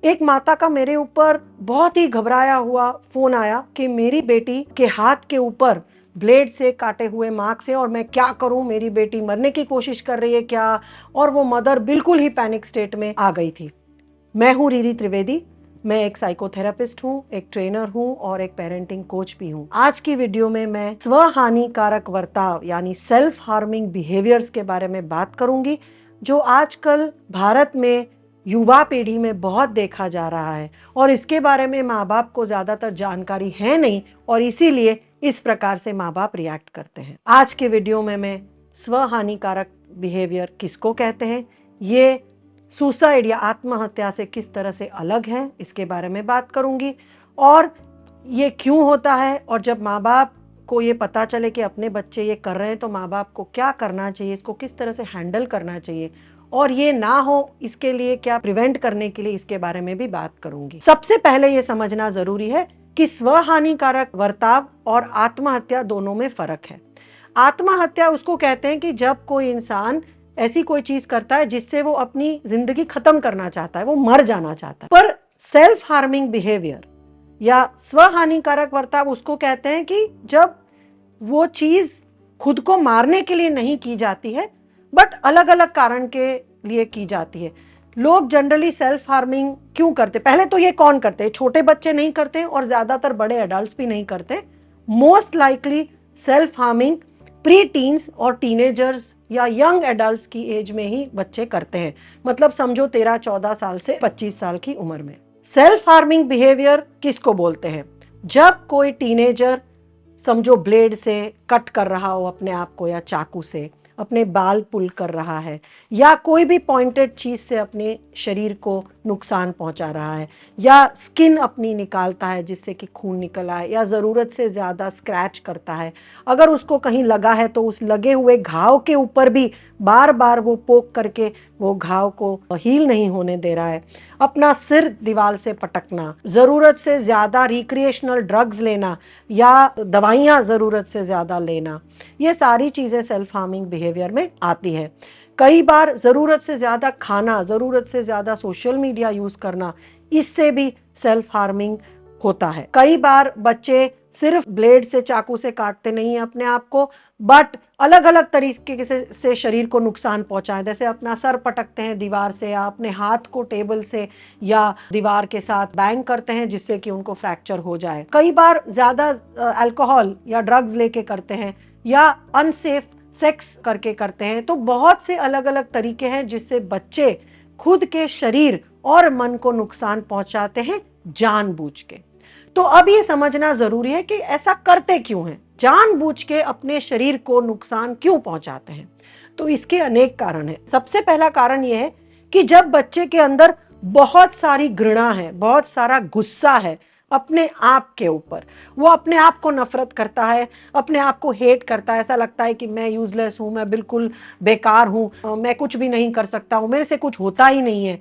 एक माता का मेरे ऊपर बहुत ही घबराया हुआ फोन आया कि मेरी बेटी के हाथ के ऊपर ब्लेड से काटे हुए मार्क से, और मैं क्या करूं, मेरी बेटी मरने की कोशिश कर रही है क्या। और वो मदर बिल्कुल ही पैनिक स्टेट में आ गई थी। मैं हूं रीरी त्रिवेदी। मैं एक साइकोथेरेपिस्ट हूं, एक ट्रेनर हूं और एक पेरेंटिंग कोच भी हूं। आज की वीडियो में मैं स्वहानिकारक वर्ताव यानी सेल्फ हार्मिंग बिहेवियर्स के बारे में बात करूंगी, जो आजकल भारत में युवा पीढ़ी में बहुत देखा जा रहा है और इसके बारे में माँ बाप को ज़्यादातर जानकारी है नहीं, और इसीलिए इस प्रकार से माँ बाप रिएक्ट करते हैं। आज के वीडियो में मैं स्वहानिकारक बिहेवियर किसको कहते हैं, ये सुसाइड या आत्महत्या से किस तरह से अलग है, इसके बारे में बात करूंगी, और ये क्यों होता है, और जब माँ बाप को ये पता चले कि अपने बच्चे ये कर रहे हैं तो माँ बाप को क्या करना चाहिए, इसको किस तरह से हैंडल करना चाहिए, और ये ना हो इसके लिए क्या प्रिवेंट करने के लिए, इसके बारे में भी बात करूंगी। सबसे पहले ये समझना जरूरी है कि स्वहानिकारक वर्ताव और आत्महत्या दोनों में फर्क है। आत्महत्या उसको कहते हैं कि जब कोई इंसान ऐसी कोई चीज करता है जिससे वो अपनी जिंदगी खत्म करना चाहता है, वो मर जाना चाहता है। पर सेल्फ हार्मिंग बिहेवियर या स्वहानिकारक वर्ताव उसको कहते हैं कि जब वो चीज खुद को मारने के लिए नहीं की जाती है, बट अलग अलग कारण के लिए की जाती है। लोग जनरली सेल्फ हार्मिंग क्यों करते, पहले तो ये कौन करते हैं? छोटे बच्चे नहीं करते और ज्यादातर बड़े एडल्ट्स भी नहीं करते। Most likely self harming pre teens और टीनेजर्स या यंग एडल्ट्स की एज में ही बच्चे करते हैं, मतलब समझो 13-14 साल से 25 साल की उम्र में। सेल्फ हार्मिंग बिहेवियर किसको बोलते हैं? जब कोई टीनेजर समझो ब्लेड से कट कर रहा हो अपने आप को, या चाकू से अपने बाल पुल कर रहा है, या कोई भी पॉइंटेड चीज से अपने शरीर को नुकसान पहुंचा रहा है, या स्किन अपनी निकालता है जिससे कि खून निकल आए, या ज़रूरत से ज़्यादा स्क्रैच करता है। अगर उसको कहीं लगा है तो उस लगे हुए घाव के ऊपर भी बार बार वो पोक करके वो घाव को हील नहीं होने दे रहा है। अपना सिर दीवार से पटकना, ज़रूरत से ज़्यादा रिक्रिएशनल ड्रग्स लेना या दवाइयाँ ज़रूरत से ज़्यादा लेना, ये सारी चीज़ें सेल्फ हार्मिंग बिहेवियर में आती है। कई बार ज़रूरत से ज़्यादा खाना, ज़रूरत से ज़्यादा सोशल मीडिया यूज़ करना, इससे भी सेल्फ हार्मिंग होता है। कई बार बच्चे सिर्फ ब्लेड से, चाकू से काटते नहीं है अपने आप को, बट अलग अलग तरीके से शरीर को नुकसान पहुंचाएं, जैसे अपना सर पटकते हैं दीवार से, या अपने हाथ को टेबल से या दीवार के साथ बैंग करते हैं जिससे कि उनको फ्रैक्चर हो जाए। कई बार ज्यादा अल्कोहल या ड्रग्स लेके करते हैं, या अनसेफ सेक्स करके करते हैं। तो बहुत से अलग अलग तरीके हैं जिससे बच्चे खुद के शरीर और मन को नुकसान पहुंचाते हैं जानबूझ के। तो अब ये समझना जरूरी है कि ऐसा करते क्यों हैं, जानबूझ के अपने शरीर को नुकसान क्यों पहुंचाते हैं। तो इसके अनेक कारण हैं। सबसे पहला कारण यह है कि जब बच्चे के अंदर बहुत सारी घृणा है, बहुत सारा गुस्सा है अपने आप के ऊपर, वो अपने आप को नफरत करता है, अपने आप को हेट करता है, ऐसा लगता है कि मैं यूजलेस हूं, मैं बिल्कुल बेकार हूं, मैं कुछ भी नहीं कर सकता हूं, मेरे से कुछ होता ही नहीं है,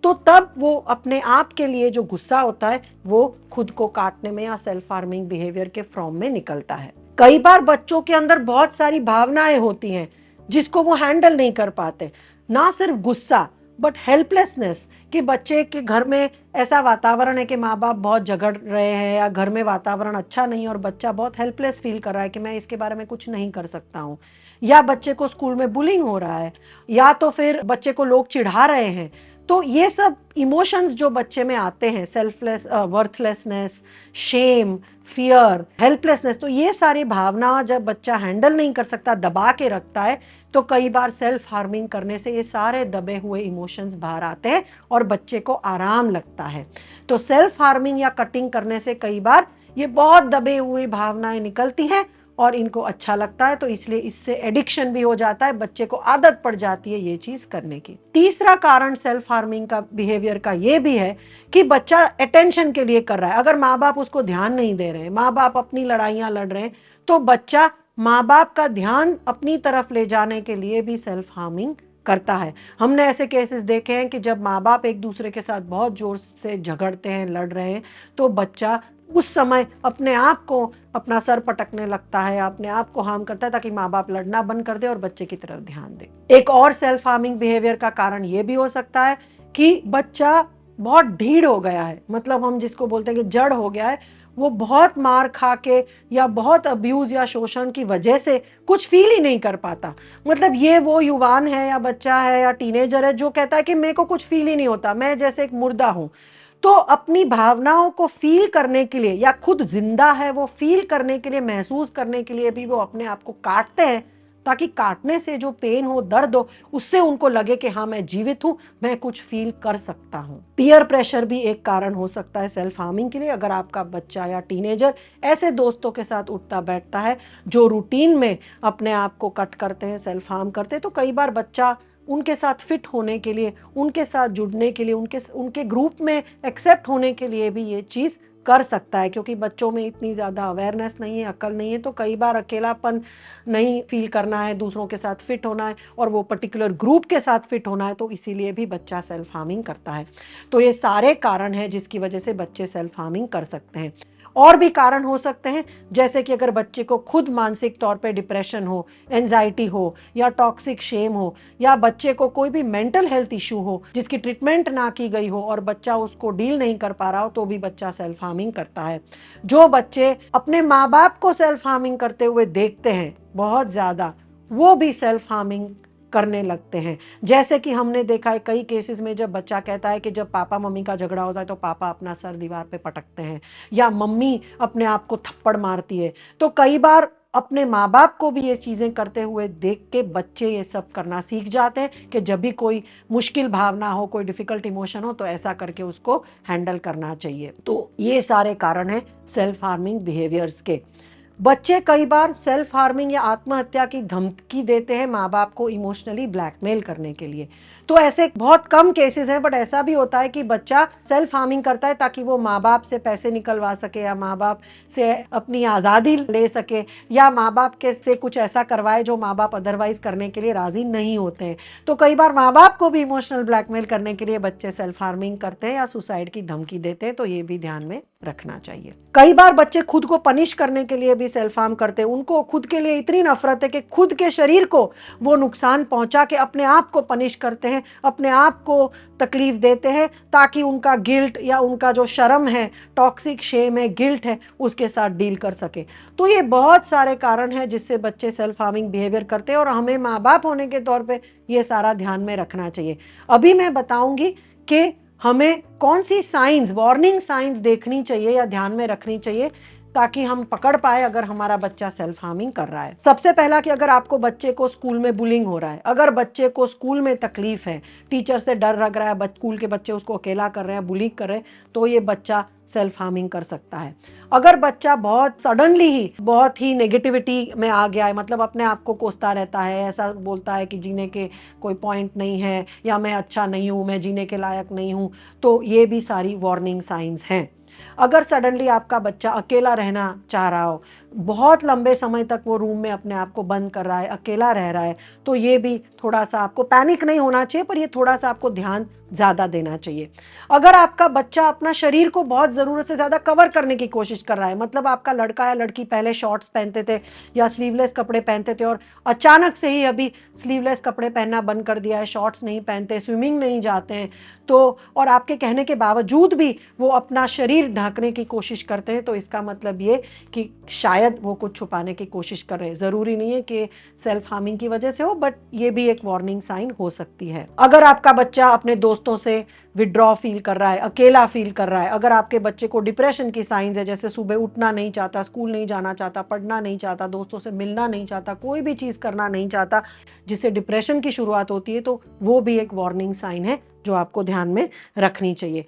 तो तब वो अपने आप के लिए जो गुस्सा होता है वो खुद को काटने में या सेल्फ हार्मिंग बिहेवियर के फॉर्म में निकलता है। कई बार बच्चों के अंदर बहुत सारी भावनाएं होती हैं जिसको वो हैंडल नहीं कर पाते, ना सिर्फ गुस्सा बट हेल्पलेसनेस, कि बच्चे के घर में ऐसा वातावरण है कि माँ बाप बहुत झगड़ रहे हैं, या घर में वातावरण अच्छा नहीं है और बच्चा बहुत हेल्पलेस फील कर रहा है कि मैं इसके बारे में कुछ नहीं कर सकता हूँ, या बच्चे को स्कूल में बुलिंग हो रहा है, या तो फिर बच्चे को लोग चिढ़ा रहे हैं। तो ये सब इमोशंस जो बच्चे में आते हैं, selfless, worthlessness, shame, fear, helplessness, तो ये सारी भावना जब बच्चा हैंडल नहीं कर सकता, दबा के रखता है, तो कई बार सेल्फ हार्मिंग करने से ये सारे दबे हुए इमोशंस बाहर आते हैं और बच्चे को आराम लगता है। तो सेल्फ हार्मिंग या कटिंग करने से कई बार ये बहुत दबे हुए भावनाएं निकलती हैं और इनको अच्छा लगता है, तो इसलिए इससे एडिक्शन भी हो जाता है, बच्चे को आदत पड़ जाती है ये चीज करने की। तीसरा कारण सेल्फ हार्मिंग का बिहेवियर का ये भी है कि बच्चा अटेंशन के लिए कर रहा है। अगर माँ बाप उसको ध्यान नहीं दे रहे हैं, माँ बाप अपनी लड़ाइयाँ लड़ रहे हैं, तो बच्चा माँ बाप का ध्यान अपनी तरफ ले जाने के लिए भी सेल्फ हार्मिंग करता है। हमने ऐसे केसेस देखे हैं कि जब माँ बाप एक दूसरे के साथ बहुत जोर से झगड़ते हैं, लड़ रहे हैं, तो बच्चा उस समय अपने आप को अपना सर पटकने लगता है, अपने आप को हार्म करता है, ताकि माँ बाप लड़ना बंद कर दे और बच्चे की तरफ ध्यान दे। एक और सेल्फ हार्मिंग बिहेवियर का कारण ये भी हो सकता है कि बच्चा बहुत ढीठ हो गया है, मतलब हम जिसको बोलते हैं कि जड़ हो गया है, वो बहुत मार खा के या बहुत अब्यूज या शोषण की वजह से कुछ फील ही नहीं कर पाता। मतलब ये वो युवान है या बच्चा है या टीनेजर है जो कहता है कि मेरे को कुछ फील ही नहीं होता, मैं जैसे एक मुर्दा हूं। तो अपनी भावनाओं को फील करने के लिए या खुद जिंदा है वो फील करने के लिए, महसूस करने के लिए भी वो अपने आप को काटते हैं, ताकि काटने से जो पेन हो, दर्द हो, उससे उनको लगे कि हाँ मैं जीवित हूं, मैं कुछ फील कर सकता हूं। पीयर प्रेशर भी एक कारण हो सकता है सेल्फ हार्मिंग के लिए। अगर आपका बच्चा या टीनेजर ऐसे दोस्तों के साथ उठता बैठता है जो रूटीन में अपने आप को कट करते हैं, सेल्फ हार्म करते हैं, तो कई बार बच्चा उनके साथ फिट होने के लिए, उनके साथ जुड़ने के लिए, उनके ग्रुप में एक्सेप्ट होने के लिए भी ये चीज़ कर सकता है, क्योंकि बच्चों में इतनी ज़्यादा अवेयरनेस नहीं है, अक्ल नहीं है, तो कई बार अकेलापन नहीं फील करना है, दूसरों के साथ फिट होना है और वो पर्टिकुलर ग्रुप के साथ फिट होना है, तो इसीलिए भी बच्चा सेल्फ हार्मिंग करता है। तो ये सारे कारण हैं जिसकी वजह से बच्चे सेल्फ हार्मिंग कर सकते हैं। और भी कारण हो सकते हैं, जैसे कि अगर बच्चे को खुद मानसिक तौर पे डिप्रेशन हो, एंजाइटी हो या टॉक्सिक शेम हो, या बच्चे को कोई भी मेंटल हेल्थ इशू हो जिसकी ट्रीटमेंट ना की गई हो और बच्चा उसको डील नहीं कर पा रहा हो, तो भी बच्चा सेल्फ हार्मिंग करता है। जो बच्चे अपने माँ बाप को सेल्फ हार्मिंग करते हुए देखते हैं बहुत ज्यादा, वो भी सेल्फ हार्मिंग करने लगते हैं। जैसे कि हमने देखा है कई केसेस में, जब बच्चा कहता है कि जब पापा मम्मी का झगड़ा होता है तो पापा अपना सर दीवार पे पटकते हैं या मम्मी अपने आप को थप्पड़ मारती है, तो कई बार अपने माँ बाप को भी ये चीजें करते हुए देख के बच्चे ये सब करना सीख जाते हैं कि जब भी कोई मुश्किल भावना हो, कोई डिफिकल्ट इमोशन हो, तो ऐसा करके उसको हैंडल करना चाहिए। तो ये सारे कारण हैं सेल्फ हार्मिंग बिहेवियर्स के। बच्चे कई बार सेल्फ हार्मिंग या आत्महत्या की धमकी देते हैं माँ बाप को इमोशनली ब्लैकमेल करने के लिए। तो ऐसे बहुत कम केसेस हैं, बट ऐसा भी होता है कि बच्चा सेल्फ हार्मिंग करता है ताकि वो माँ बाप से पैसे निकलवा सके या माँ बाप से अपनी आज़ादी ले सके या माँ बाप के से कुछ ऐसा करवाए जो माँ बाप अदरवाइज करने के लिए राजी नहीं होते हैं। तो कई बार माँ बाप को भी इमोशनल ब्लैकमेल करने के लिए बच्चे सेल्फ हार्मिंग करते हैं या सुसाइड की धमकी देते हैं, तो ये भी ध्यान में रखना चाहिए। कई बार बच्चे खुद को पनिश करने के लिए भी सेल्फ हार्म करते हैं। उनको खुद के लिए इतनी नफरत है कि खुद के शरीर को वो नुकसान पहुंचा के अपने आप को पनिश करते हैं, अपने आप को तकलीफ देते हैं, ताकि उनका गिल्ट या उनका जो शर्म है, टॉक्सिक शेम है, गिल्ट है, उसके साथ डील कर सके। तो ये बहुत सारे कारण हैं जिससे बच्चे सेल्फ हार्मिंग बिहेवियर करते हैं और हमें माँ बाप होने के तौर पे ये सारा ध्यान में रखना चाहिए। अभी मैं बताऊंगी कि हमें कौन सी साइंस, वार्निंग साइंस देखनी चाहिए या ध्यान में रखनी चाहिए ताकि हम पकड़ पाए अगर हमारा बच्चा सेल्फ हार्मिंग कर रहा है। सबसे पहला कि अगर आपको बच्चे को स्कूल में बुलिंग हो रहा है, अगर बच्चे को स्कूल में तकलीफ है, टीचर से डर लग रहा है, स्कूल के बच्चे उसको अकेला कर रहे हैं, बुलिंग कर रहे हैं, तो ये बच्चा सेल्फ हार्मिंग कर सकता है। अगर बच्चा बहुत सडनली ही बहुत ही नेगेटिविटी में आ गया है, मतलब अपने आप को कोसता रहता है, ऐसा बोलता है कि जीने के कोई पॉइंट नहीं है या मैं अच्छा नहीं हूँ, मैं जीने के लायक नहीं हूँ, तो ये भी सारी वार्निंग साइंस हैं। अगर सडनली आपका बच्चा अकेला रहना चाह रहा हो, बहुत लंबे समय तक वो रूम में अपने आप को बंद कर रहा है, अकेला रह रहा है, तो ये भी थोड़ा सा आपको पैनिक नहीं होना चाहिए, पर ये थोड़ा सा आपको ध्यान ज़्यादा देना चाहिए। अगर आपका बच्चा अपना शरीर को बहुत ज़रूरत से ज़्यादा कवर करने की कोशिश कर रहा है, मतलब आपका लड़का या लड़की पहले शॉर्ट्स पहनते थे या स्लीवलेस कपड़े पहनते थे और अचानक से ही अभी स्लीवलेस कपड़े पहनना बंद कर दिया है, शॉर्ट्स नहीं पहनते, स्विमिंग नहीं जाते हैं, तो और आपके कहने के बावजूद भी वो अपना शरीर ढकने की कोशिश करते हैं, तो इसका मतलब ये कि शायद वो कुछ छुपाने की कोशिश कर रहे हैं। ज़रूरी नहीं है कि सेल्फ हार्मिंग की वजह से हो, बट ये भी एक वार्निंग साइन हो सकती है। अगर आपका बच्चा अपने दोस्तों से विड्रॉ फील कर रहा है, अकेला फील कर रहा है, अगर आपके बच्चे को डिप्रेशन की साइंस है, जैसे सुबह उठना नहीं चाहता, स्कूल नहीं जाना चाहता, पढ़ना नहीं चाहता, दोस्तों से मिलना नहीं चाहता, कोई भी चीज़ करना नहीं चाहता, जिससे डिप्रेशन की शुरुआत होती है, तो वो भी एक वार्निंग साइन है जो आपको ध्यान में रखनी चाहिए।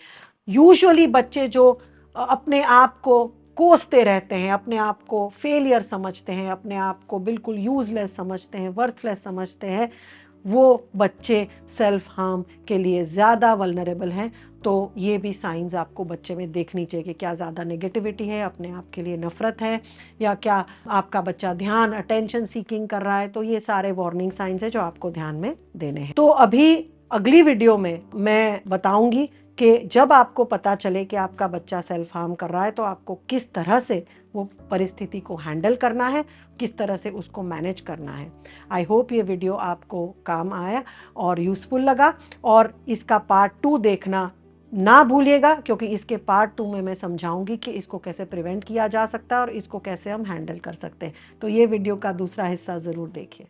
यूजुअली बच्चे जो अपने आप को कोसते रहते हैं, अपने आप को फेलियर समझते हैं, अपने आप को बिल्कुल यूजलेस समझते हैं, वर्थलेस समझते हैं, वो बच्चे सेल्फ हार्म के लिए ज़्यादा वल्नरेबल हैं। तो ये भी साइंस आपको बच्चे में देखनी चाहिए कि क्या ज़्यादा नेगेटिविटी है, अपने आप के लिए नफरत है, या क्या आपका बच्चा ध्यान, अटेंशन सीकिंग कर रहा है। तो ये सारे वार्निंग साइंस है जो आपको ध्यान में देने हैं। तो अभी अगली वीडियो में मैं बताऊंगी कि जब आपको पता चले कि आपका बच्चा सेल्फ हार्म कर रहा है, तो आपको किस तरह से वो परिस्थिति को हैंडल करना है, किस तरह से उसको मैनेज करना है। आई होप ये वीडियो आपको काम आया और यूज़फुल लगा, और इसका पार्ट 2 देखना ना भूलिएगा, क्योंकि इसके पार्ट 2 में मैं समझाऊंगी कि इसको कैसे प्रिवेंट किया जा सकता है और इसको कैसे हम हैंडल कर सकते हैं। तो ये वीडियो का दूसरा हिस्सा ज़रूर देखिए।